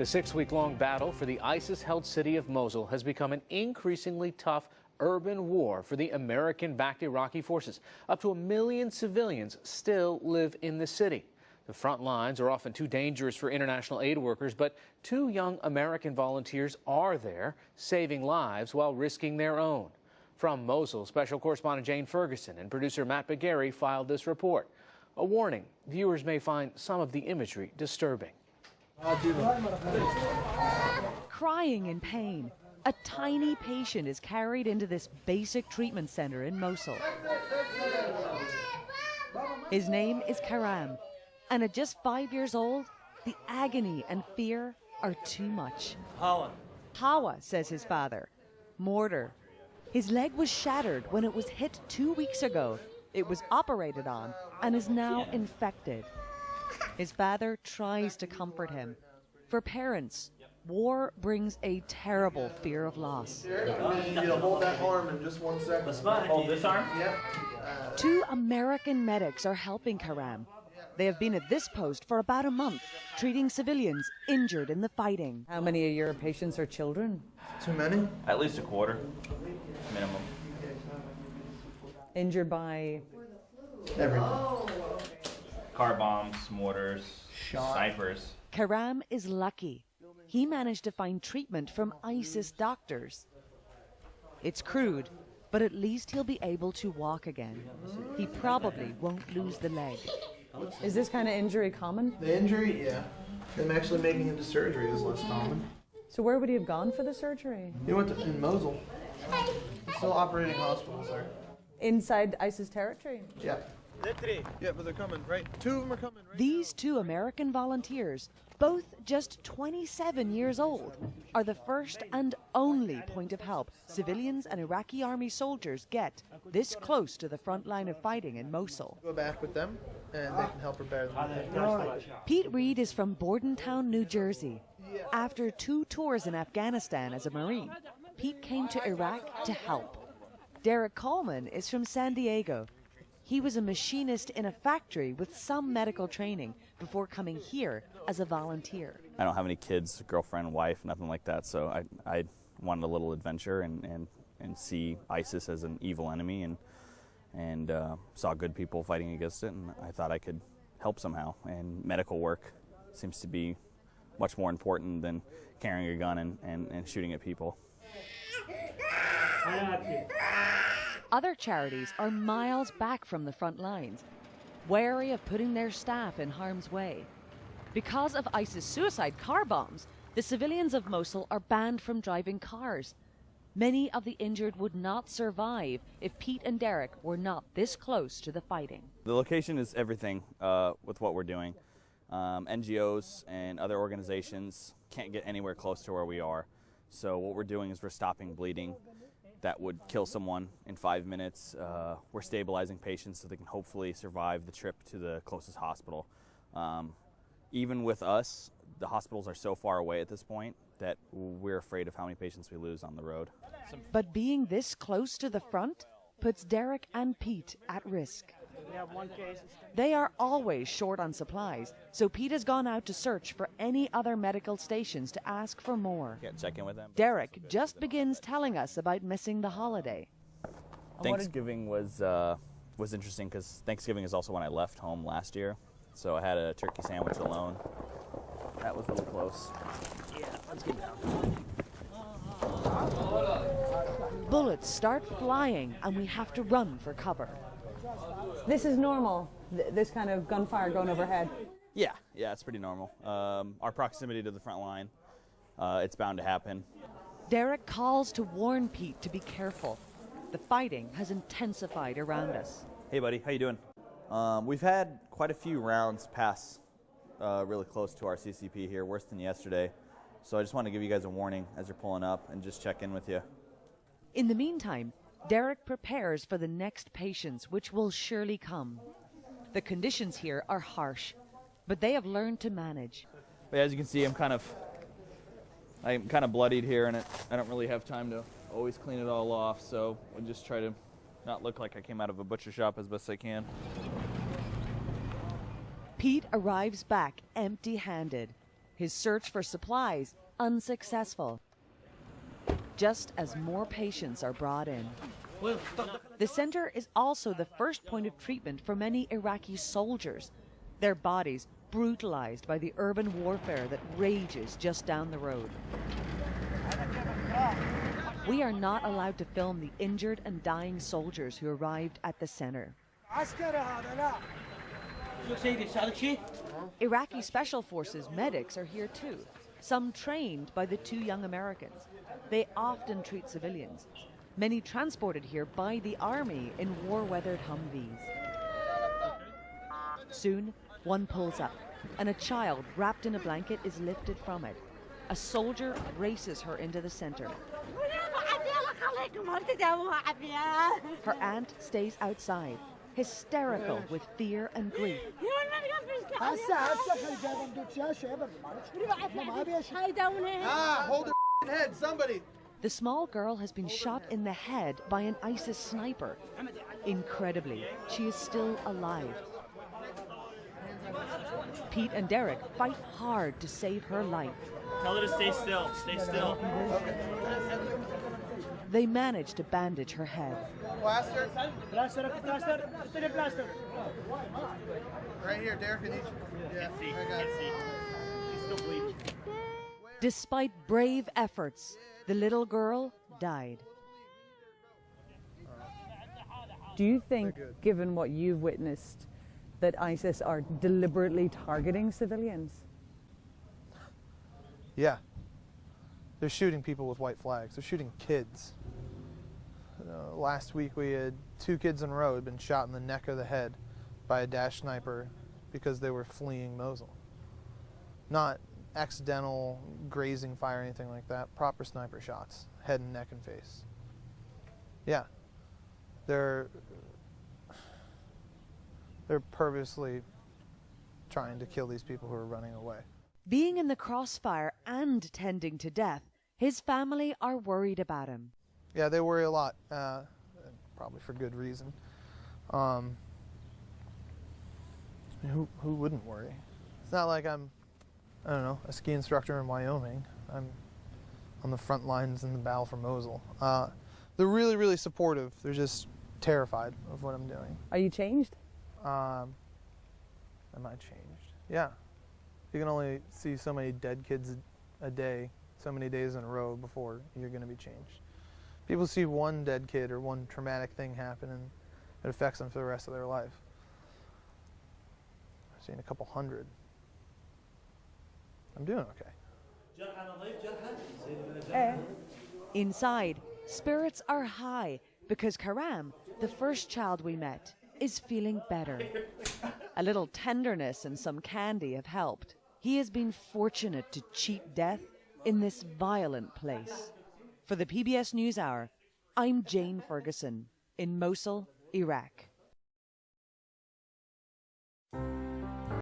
The 6-week-long battle for the ISIS-held city of Mosul has become an increasingly tough urban war for the American-backed Iraqi forces. Up to 1 million civilians still live in the city. The front lines are often too dangerous for international aid workers, but 2 young American volunteers are there, saving lives while risking their own. From Mosul, special correspondent Jane Ferguson and producer Matt Begary filed this report. A warning, viewers may find some of the imagery disturbing. Crying in pain, a tiny patient is carried into this basic treatment center in Mosul. His name is Karam, and at just 5 years old, the agony and fear are too much. Hawa, says his father. Mortar. His leg was shattered when it was hit 2 weeks ago. It was operated on and is now infected. His father tries to comfort him. For parents, war brings a terrible fear of loss. You'll hold that arm in just 1 second. Hold this arm? Yep. 2 American medics are helping Karam. They have been at this post for about a month, treating civilians injured in the fighting. How many of your patients are children? Too many? At least a quarter, minimum. Injured by? Everything. Car bombs, mortars, snipers. Karam is lucky. He managed to find treatment from ISIS doctors. It's crude, but at least he'll be able to walk again. He probably won't lose the leg. Is this kind of injury common? The injury, yeah. Them actually making it to surgery is less common. So where would he have gone for the surgery? He went to in Mosul. Still operating hospitals there. Inside ISIS territory? Yeah. Yeah, but they're coming, right? 2 of them are coming, right? These 2 American volunteers, both just 27 years old, are the first and only point of help civilians and Iraqi army soldiers get this close to the front line of fighting in Mosul. Go back with them, and they can help prepare them. Pete Reed is from Bordentown, New Jersey. After 2 tours in Afghanistan as a Marine, Pete came to Iraq to help. Derek Coleman is from San Diego. He was a machinist in a factory with some medical training before coming here as a volunteer. I don't have any kids, girlfriend, wife, nothing like that, so I wanted a little adventure and see ISIS as an evil enemy and saw good people fighting against it, and I thought I could help somehow. And medical work seems to be much more important than carrying a gun and shooting at people. Other charities are miles back from the front lines, wary of putting their staff in harm's way. Because of ISIS suicide car bombs, the civilians of Mosul are banned from driving cars. Many of the injured would not survive if Pete and Derek were not this close to the fighting. The location is everything with what we're doing. NGOs and other organizations can't get anywhere close to where we are. So what we're doing is we're stopping bleeding that would kill someone in 5 minutes. We're stabilizing patients so they can hopefully survive the trip to the closest hospital. Even with us, the hospitals are so far away at this point that we're afraid of how many patients we lose on the road. But being this close to the front puts Derek and Pete at risk. They are always short on supplies, so Pete has gone out to search for any other medical stations to ask for more. Can't check in with them. Derek just begins telling us about missing the holiday. Thanksgiving was interesting because Thanksgiving is also when I left home last year, so I had a turkey sandwich alone. That was really close. Yeah, let's get down. Bullets start flying and we have to run for cover. This is normal, this kind of gunfire going overhead? Yeah, it's pretty normal. Our proximity to the front line, it's bound to happen. Derek calls to warn Pete to be careful. The fighting has intensified around us. Hey buddy, how you doing? We've had quite a few rounds pass really close to our CCP here, worse than yesterday. So I just want to give you guys a warning as you're pulling up and just check in with you. In the meantime, Derek prepares for the next patients, which will surely come. The conditions here are harsh, but they have learned to manage. But as you can see, I'm kind of bloodied here, and I don't really have time to always clean it all off, so I'll just try to not look like I came out of a butcher shop as best I can. Pete arrives back empty-handed. His search for supplies unsuccessful, just as more patients are brought in. The center is also the first point of treatment for many Iraqi soldiers, their bodies brutalized by the urban warfare that rages just down the road. We are not allowed to film the injured and dying soldiers who arrived at the center. Iraqi Special Forces medics are here too, some trained by the two young Americans. They often treat civilians, many transported here by the army in war-weathered Humvees. Soon, one pulls up, and a child wrapped in a blanket is lifted from it. A soldier races her into the center. Her aunt stays outside, hysterical with fear and grief. Hold her head, somebody! The small girl has been shot in the head by an ISIS sniper. Incredibly, she is still alive. Pete and Derek fight hard to save her life. Tell her to stay still. Stay still. They manage to bandage her head. Plaster? Right here, Derek. Yeah, I got it. She's still bleeding. Despite brave efforts, the little girl died. Do you think, given what you've witnessed, that ISIS are deliberately targeting civilians? Yeah. They're shooting people with white flags. They're shooting kids. Last week we had 2 kids in a row who had been shot in the neck or the head by a Daesh sniper because they were fleeing Mosul. Not accidental grazing fire or anything like that. Proper sniper shots. Head and neck and face. Yeah. They're purposely trying to kill these people who are running away. Being in the crossfire and tending to death, his family are worried about him. Yeah, they worry a lot, probably for good reason. Who wouldn't worry? It's not like I'm, I don't know, a ski instructor in Wyoming. I'm on the front lines in the battle for Mosul. They're really, really supportive. They're just terrified of what I'm doing. Are you changed? Am I changed? Yeah. You can only see so many dead kids a day, so many days in a row before you're going to be changed. People see one dead kid or one traumatic thing happen and it affects them for the rest of their life. I've seen a couple hundred. I'm doing okay. Inside, spirits are high because Karam, the first child we met, is feeling better. A little tenderness and some candy have helped. He has been fortunate to cheat death in this violent place. For the PBS NewsHour, I'm Jane Ferguson in Mosul, Iraq.